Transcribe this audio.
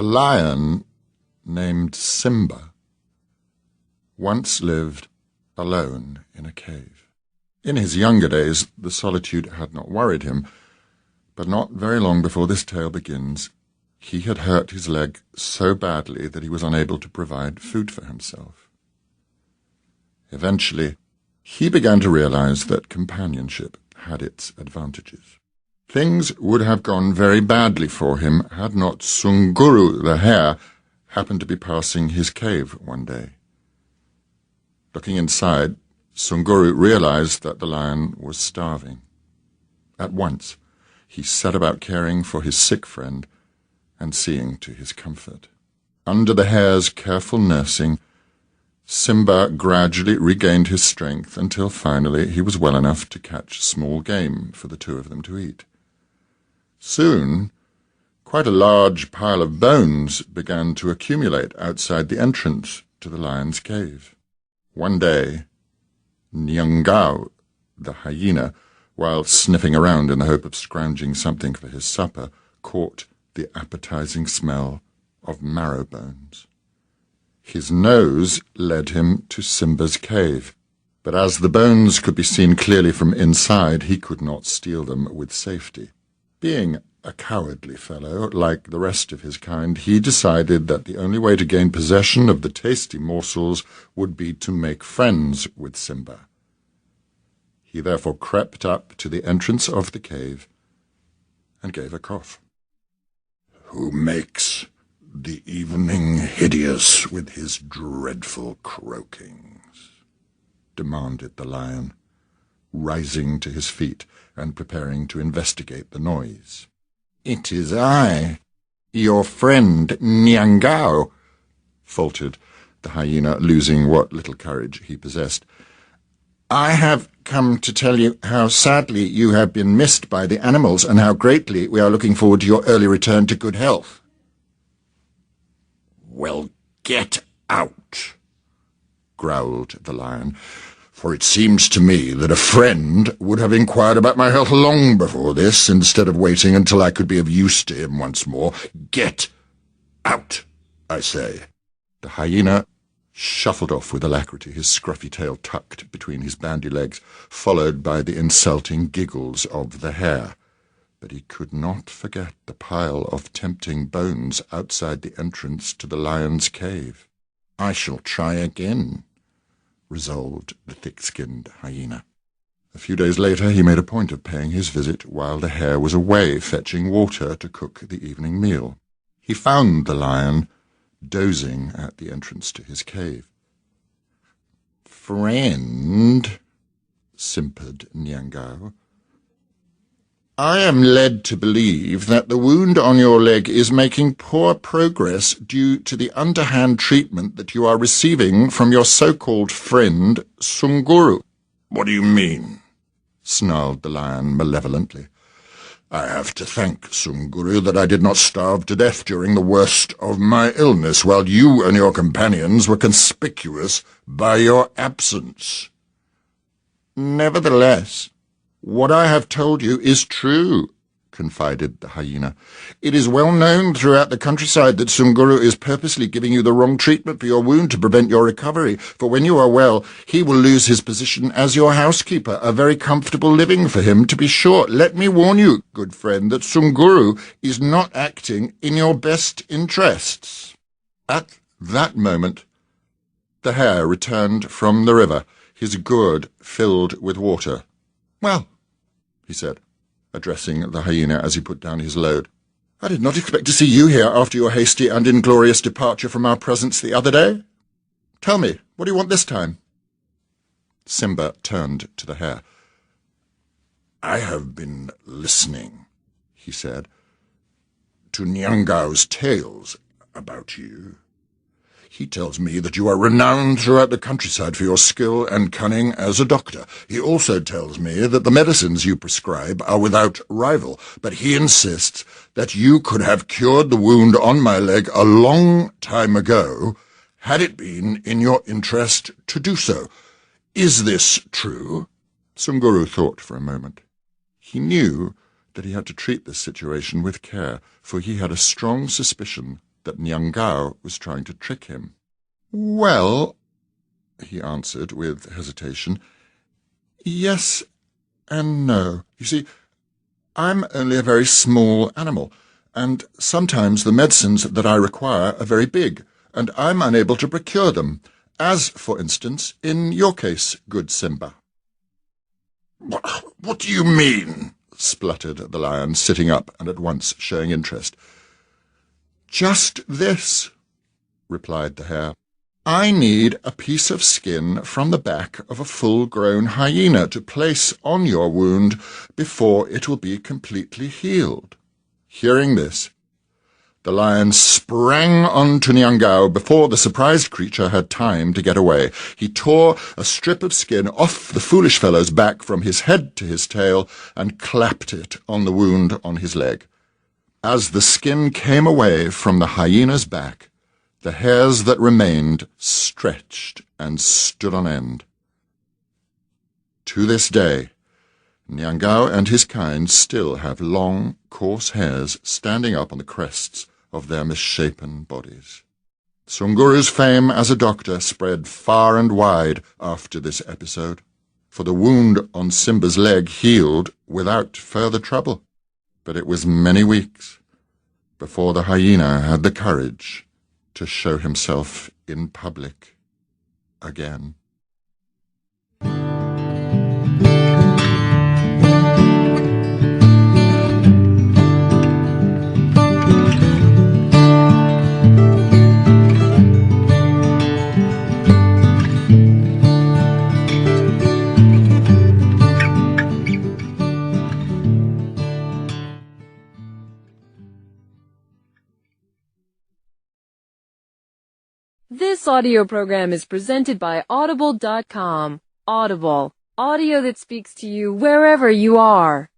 A lion named Simba once lived alone in a cave. In his younger days, the solitude had not worried him, but not very long before this tale begins, he had hurt his leg so badly that he was unable to provide food for himself. Eventually, he began to realize that companionship had its advantages. Things would have gone very badly for him had not Sunguru the hare happened to be passing his cave one day. Looking inside, Sunguru realized that the lion was starving. At once, he set about caring for his sick friend and seeing to his comfort. Under the hare's careful nursing, Simba gradually regained his strength until finally he was well enough to catch small game for the two of them to eat. Soon, quite a large pile of bones began to accumulate outside the entrance to the lion's cave. One day, Nyangao, the hyena, while sniffing around in the hope of scrounging something for his supper, caught the appetizing smell of marrow bones. His nose led him to Simba's cave, but as the bones could be seen clearly from inside, he could not steal them with safety. Being a cowardly fellow, like the rest of his kind, he decided that the only way to gain possession of the tasty morsels would be to make friends with Simba. He therefore crept up to the entrance of the cave and gave a cough. "Who makes the evening hideous with his dreadful croakings?" demanded the lion, rising to his feet and preparing to investigate the noise. "It is I, your friend Nyangao," faltered the hyena, losing what little courage he possessed. "I have come to tell you how sadly you have been missed by the animals and how greatly we are looking forward to your early return to good health." "Well, get out," growled the lion, "for it seems to me that a friend would have inquired about my health long before this, instead of waiting until I could be of use to him once more. Get out, I say." The hyena shuffled off with alacrity, his scruffy tail tucked between his bandy legs, followed by the insulting giggles of the hare. But he could not forget the pile of tempting bones outside the entrance to the lion's cave. "I shall try again," resolved the thick-skinned hyena. A few days later he made a point of paying his visit while the hare was away fetching water to cook the evening meal. He found the lion dozing at the entrance to his cave. "Friend," simpered Nyangao, "I am led to believe that the wound on your leg is making poor progress due to the underhand treatment that you are receiving from your so-called friend Sunguru." "What do you mean?" snarled the lion malevolently. "I have to thank Sunguru that I did not starve to death during the worst of my illness, while you and your companions were conspicuous by your absence." "Nevertheless, what I have told you is true," confided the hyena. "It is well known throughout the countryside that Sunguru is purposely giving you the wrong treatment for your wound to prevent your recovery, for when you are well, he will lose his position as your housekeeper, a very comfortable living for him, to be sure. Let me warn you, good friend, that Sunguru is not acting in your best interests." At that moment, the hare returned from the river, his gourd filled with water. "Well," he said, addressing the hyena as he put down his load, "I did not expect to see you here after your hasty and inglorious departure from our presence the other day. Tell me, what do you want this time?" Simba turned to the hare. "I have been listening," he said, "to Nyangao's tales about you. He tells me that you are renowned throughout the countryside for your skill and cunning as a doctor. He also tells me that the medicines you prescribe are without rival, but he insists that you could have cured the wound on my leg a long time ago, had it been in your interest to do so. Is this true?" Sunguru thought for a moment. He knew that he had to treat this situation with care, for he had a strong suspicion that Nyangao was trying to trick him. "Well," he answered with hesitation, "yes and no. You see, I'm only a very small animal, and sometimes the medicines that I require are very big, and I'm unable to procure them, as, for instance, in your case, good Simba." "What do you mean?" spluttered the lion, sitting up and at once showing interest. "Just this," replied the hare. "I need a piece of skin from the back of a full-grown hyena to place on your wound before it will be completely healed." Hearing this, the lion sprang on to Nyangao before the surprised creature had time to get away. He tore a strip of skin off the foolish fellow's back from his head to his tail and clapped it on the wound on his leg. As the skin came away from the hyena's back, the hairs that remained stretched and stood on end. To this day, Nyangao and his kind still have long, coarse hairs standing up on the crests of their misshapen bodies. Sunguru's fame as a doctor spread far and wide after this episode, for the wound on Simba's leg healed without further trouble. But it was many weeks before the hyena had the courage to show himself in public again. This audio program is presented by Audible.com. Audible, audio that speaks to you wherever you are.